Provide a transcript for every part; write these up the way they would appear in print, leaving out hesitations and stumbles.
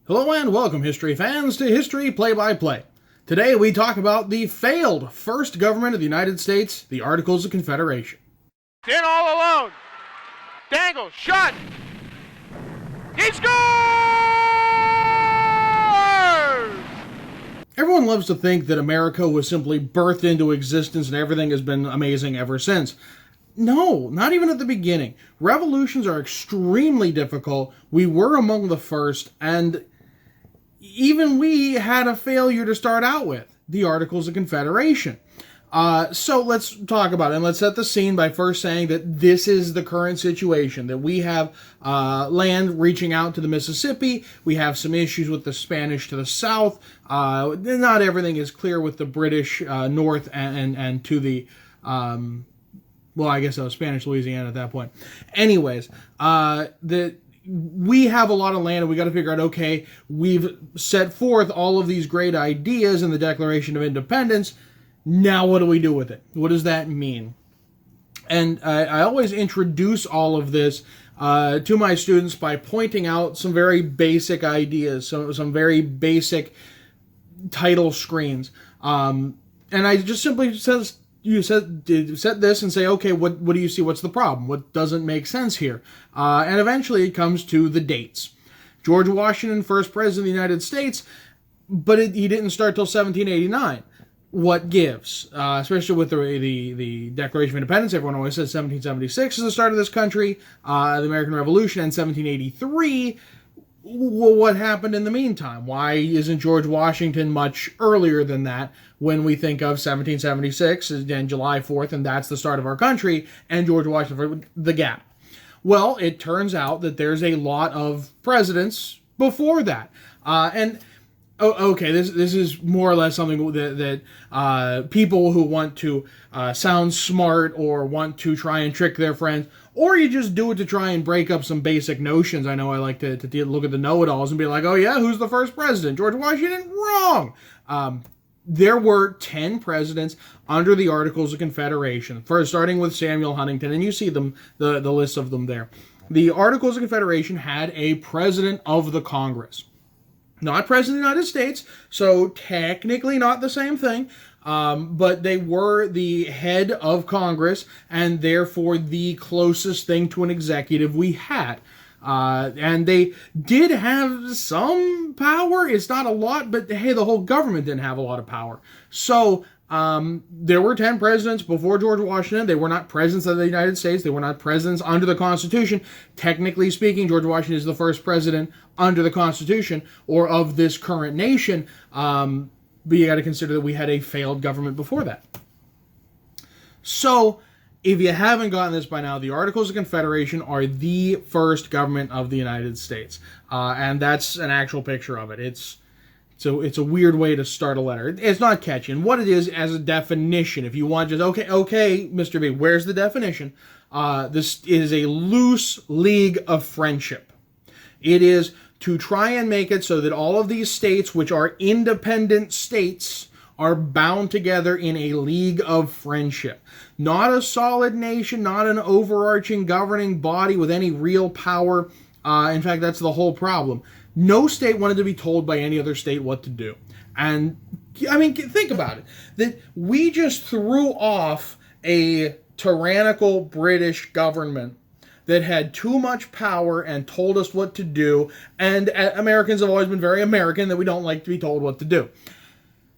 Hello and welcome, history fans, to History Play-by-Play. Today we talk about the failed first government of the United States, the Articles of Confederation. In all alone. Dangle, shot. He scores! Everyone loves to think that America was simply birthed into existence and everything has been amazing ever since. No, not even at the beginning. Revolutions are extremely difficult. We were among the first, and even we had a failure to start out with, the Articles of Confederation. So let's talk about it, and let's set the scene by first saying that this is the current situation, that we have land reaching out to the Mississippi, we have some issues with the Spanish to the south, not everything is clear with the British north and to the, well, I guess that was Spanish Louisiana at that point. Anyways, we have a lot of land and we got to figure out, okay, we've set forth all of these great ideas in the Declaration of Independence. Now what do we do with it? What does that mean? And I always introduce all of this to my students by pointing out some very basic ideas, some very basic title screens. And I just simply set this and say, okay, what do you see? What's the problem? What doesn't make sense here? And eventually it comes to the dates. George Washington, first president of the United States, but he didn't start till 1789. What gives? Especially with the Declaration of Independence, everyone always says 1776 is the start of this country, the American Revolution, and 1783. Well, what happened in the meantime? Why isn't George Washington much earlier than that when we think of 1776 and July 4th, and that's the start of our country, and George Washington, the gap? Well, it turns out that there's a lot of presidents before that. Okay, this is more or less something that people who want to sound smart or want to try and trick their friends, or you just do it to try and break up some basic notions. I know I like to look at the know-it-alls and be like, oh yeah, who's the first president? George Washington? Wrong! There were 10 presidents under the Articles of Confederation, first starting with Samuel Huntington, and you see them, the list of them there. The Articles of Confederation had a president of the Congress. Not president of the United States, so technically not the same thing, but they were the head of Congress and therefore the closest thing to an executive we had. And they did have some power. It's not a lot, but hey, the whole government didn't have a lot of power. So there were 10 presidents before George Washington. They were not presidents of the United States. They were not presidents under the Constitution. Technically speaking, George Washington is the first president under the Constitution or of this current nation. But you got to consider that we had a failed government before that. So if you haven't gotten this by now, the Articles of Confederation are the first government of the United States. And that's an actual picture of it. It's a weird way to start a letter. It's not catchy. And what it is as a definition, if you want just, okay, Mr. B, where's the definition? This is a loose league of friendship. It is to try and make it so that all of these states, which are independent states, are bound together in a league of friendship. Not a solid nation, not an overarching governing body with any real power. In fact, that's the whole problem. No state wanted to be told by any other state what to do. And, I mean, think about it. That we just threw off a tyrannical British government that had too much power and told us what to do. And Americans have always been very American, that we don't like to be told what to do.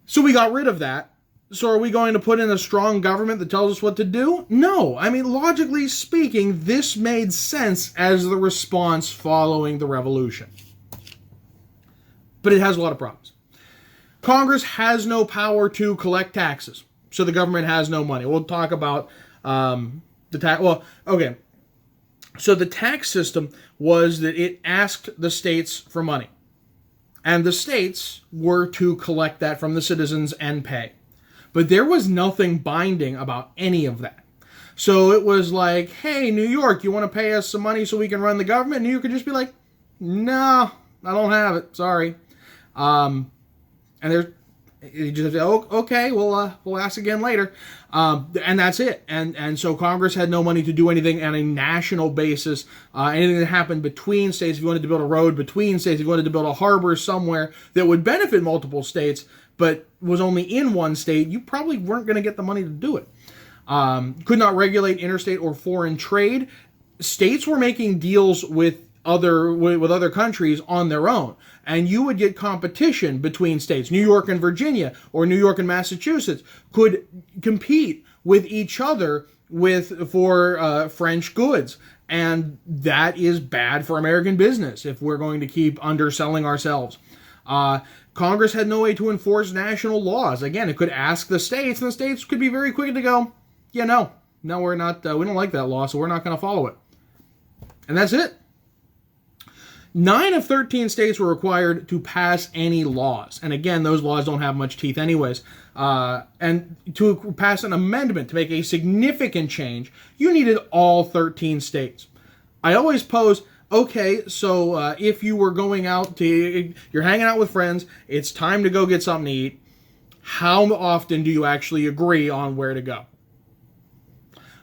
So we got rid of that. So are we going to put in a strong government that tells us what to do? No. I mean, logically speaking, this made sense as the response following the revolution. But it has a lot of problems. Congress has no power to collect taxes, so the government has no money. We'll talk about the tax. Well, okay. So the tax system was that it asked the states for money, and the states were to collect that from the citizens and pay. But there was nothing binding about any of that. So it was like, hey, New York, you want to pay us some money so we can run the government? And New York could just be like, no, I don't have it. Sorry. And there's You just say, oh, okay, we'll ask again later, and that's it. And so Congress had no money to do anything on a national basis. Anything that happened between states, if you wanted to build a road between states, if you wanted to build a harbor somewhere that would benefit multiple states, but was only in one state, you probably weren't going to get the money to do it. Could not regulate interstate or foreign trade. States were making deals with other countries on their own, and you would get competition between states. New York and Virginia, or New York and Massachusetts, could compete with each other for French goods, and that is bad for American business if we're going to keep underselling ourselves. Congress had no way to enforce national laws. Again, it could ask the states, and the states could be very quick to go, yeah, no, we're not. We don't like that law, so we're not going to follow it. And that's it. 9 of 13 states were required to pass any laws. And again, those laws don't have much teeth anyways. And to pass an amendment to make a significant change, you needed all 13 states. I always pose, okay, so if you were going out you're hanging out with friends, it's time to go get something to eat, how often do you actually agree on where to go?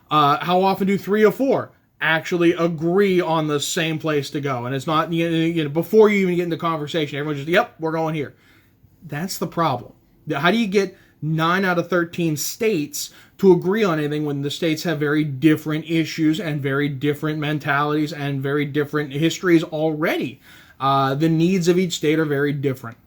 How often do 3 or 4 actually agree on the same place to go? And it's not, before you even get into conversation, everyone's just, yep, we're going here. That's the problem. How do you get 9 out of 13 states to agree on anything when the states have very different issues and very different mentalities and very different histories already? The needs of each state are very different.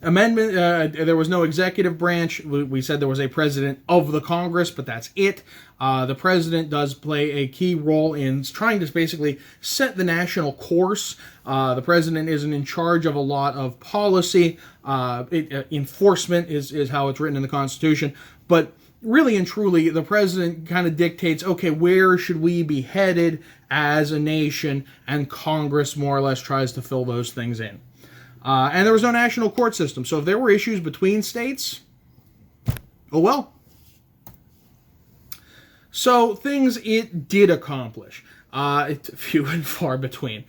Amendment, there was no executive branch. We said there was a president of the Congress, but that's it. The president does play a key role in trying to basically set the national course. The president isn't in charge of a lot of policy. Enforcement is how it's written in the Constitution. But really and truly, the president kind of dictates, okay, where should we be headed as a nation? And Congress more or less tries to fill those things in. And there was no national court system. So if there were issues between states, oh well. So things it did accomplish. It's few and far between.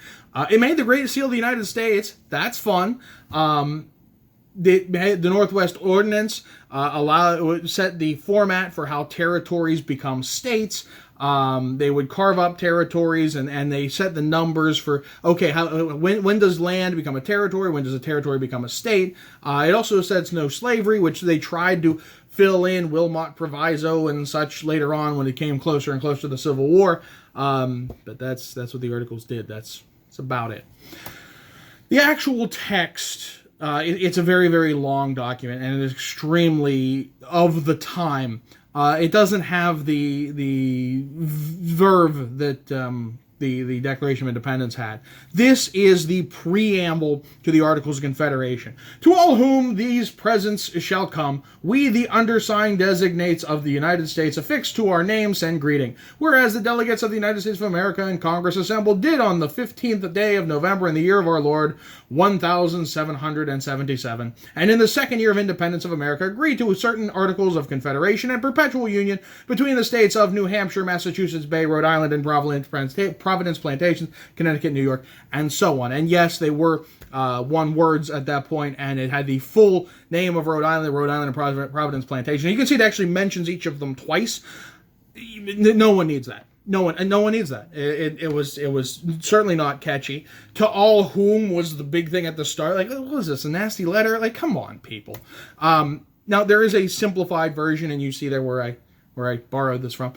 It made the Great Seal of the United States. That's fun. The Northwest Ordinance set the format for how territories become states. They would carve up territories and they set the numbers for, okay, when does land become a territory? When does a territory become a state? It also sets no slavery, which they tried to fill in Wilmot Proviso and such later on when it came closer and closer to the Civil War. But that's what the Articles did. That's about it. The actual text, it's a very, very long document and it is extremely of the time. It doesn't have the verve that the Declaration of Independence had. This is the preamble to the Articles of Confederation. To all whom these presents shall come, we the undersigned designates of the United States affixed to our name send greeting. Whereas the delegates of the United States of America in Congress assembled did on the 15th day of November in the year of our Lord, 1777, and in the second year of independence of America agreed to certain Articles of Confederation and perpetual union between the states of New Hampshire, Massachusetts Bay, Rhode Island, and Providence Plantations, Connecticut, New York, and so on. And yes, they were one words at that point, and it had the full name of Rhode Island and Providence Plantation. You can see it actually mentions each of them twice. No one needs that. No one needs that. It was certainly not catchy. To all whom was the big thing at the start. Like, what is this, a nasty letter? Like, come on, people. Now, there is a simplified version, and you see there where I borrowed this from.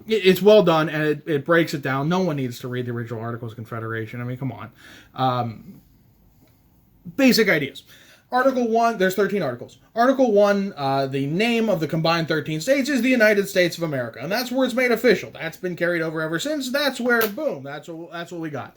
It's well done, and it breaks it down. No one needs to read the original Articles of Confederation. I mean, come on. Basic ideas. Article 1, there's 13 articles. Article 1, the name of the combined 13 states is the United States of America, and that's where it's made official. That's been carried over ever since. That's where, boom, that's what we got.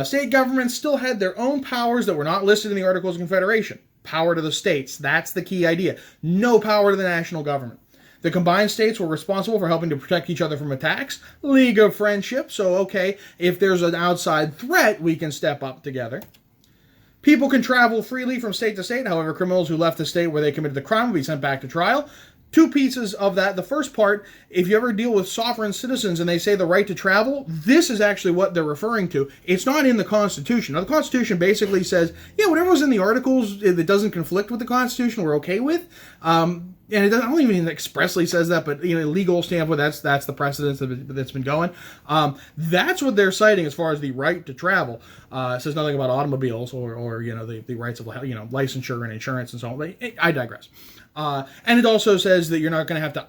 State governments still had their own powers that were not listed in the Articles of Confederation. Power to the states. That's the key idea. No power to the national government. The combined states were responsible for helping to protect each other from attacks. League of Friendship. So, okay, if there's an outside threat, we can step up together. People can travel freely from state to state. However, criminals who left the state where they committed the crime will be sent back to trial. two pieces of that. The first part, if you ever deal with sovereign citizens and they say the right to travel, this is actually what they're referring to. It's not in the Constitution. Now, the Constitution basically says, yeah, whatever was in the Articles that doesn't conflict with the Constitution, we're okay with. And it doesn't, I don't even expressly says that, but legal standpoint, that's the precedence that's been going. That's what they're citing as far as the right to travel. It says nothing about automobiles or the rights of licensure and insurance and so on. I digress. And it also says that you're not going to have to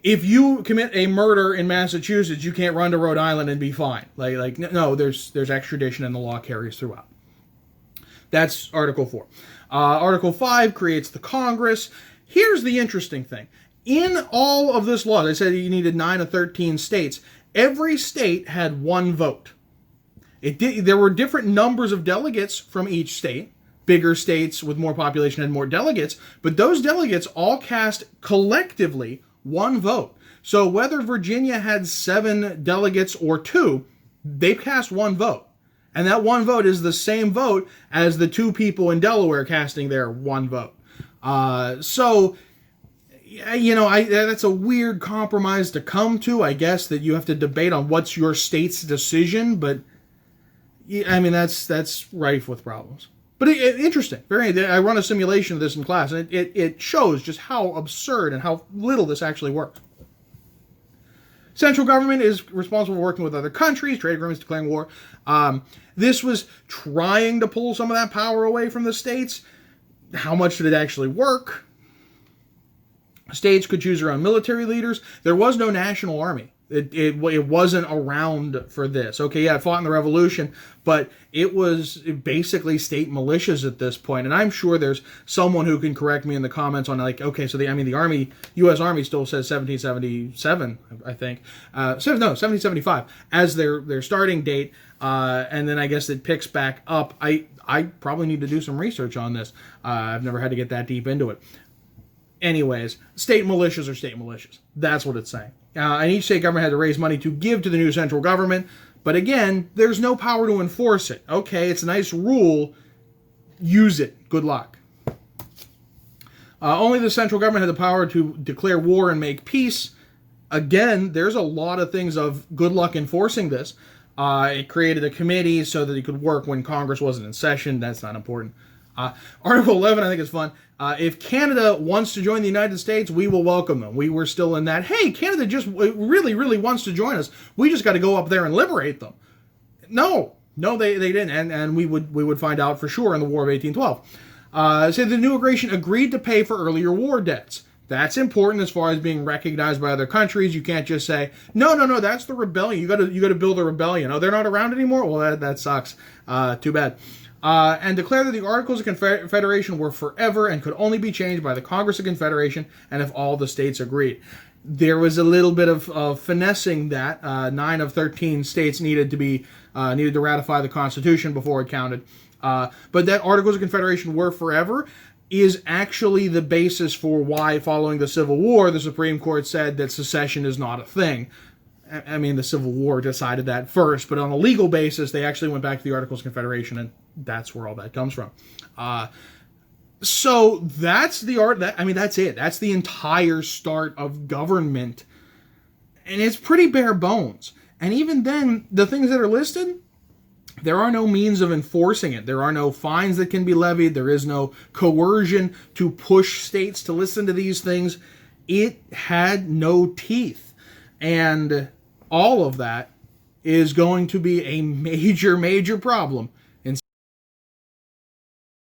if you commit a murder in Massachusetts, you can't run to Rhode Island and be fine. No, there's extradition and the law carries throughout. That's Article 4. Article 5 creates the Congress. Here's the interesting thing. In all of this law, they said you needed 9 of 13 states. Every state had one vote. There were different numbers of delegates from each state. Bigger states with more population had more delegates, but those delegates all cast collectively one vote. So whether Virginia had 7 delegates or 2, they cast one vote. And that one vote is the same vote as the 2 people in Delaware casting their one vote. That's a weird compromise to come to, I guess, that you have to debate on what's your state's decision, but that's rife with problems. But interesting. I run a simulation of this in class, and it shows just how absurd and how little this actually works. Central government is responsible for working with other countries, trade agreements, declaring war. This was trying to pull some of that power away from the states. How much did it actually work? States could choose their own military leaders. There was no national army. It wasn't around for this. Okay, yeah, it fought in the Revolution, but it was basically state militias at this point. And I'm sure there's someone who can correct me in the comments on so the Army, U.S. Army still says 1777, I think. 1775 as their starting date. And then I guess it picks back up. I probably need to do some research on this. I've never had to get that deep into it. Anyways, state militias are state militias. That's what it's saying. And each state government had to raise money to give to the new central government. But again, there's no power to enforce it. Okay, it's a nice rule. Use it. Good luck. Only the central government had the power to declare war and make peace. Again, there's a lot of things of good luck enforcing this. It created a committee so that it could work when Congress wasn't in session. That's not important. Article 11, I think, is fun. If Canada wants to join the United States, we will welcome them. We were still in that, hey, Canada just really, really wants to join us. We just got to go up there and liberate them. No, they didn't. And we would find out for sure in the War of 1812. So the new aggregation agreed to pay for earlier war debts. That's important as far as being recognized by other countries. You can't just say, no, that's the rebellion. You got to build a rebellion. Oh, they're not around anymore? Well, that sucks. Too bad. And declare that the Articles of Confederation were forever and could only be changed by the Congress of Confederation and if all the states agreed. There was a little bit of finessing that 9 of 13 states needed to ratify the Constitution before it counted. But that Articles of Confederation were forever is actually the basis for why, following the Civil War, the Supreme Court said that secession is not a thing. I mean, the Civil War decided that first, but on a legal basis, they actually went back to the Articles of Confederation, and that's where all that comes from. So that's that's it. That's the entire start of government, and it's pretty bare bones. And even then, the things that are listed, there are no means of enforcing it. There are no fines that can be levied. There is no coercion to push states to listen to these things. It had no teeth, and all of that is going to be a major, major problem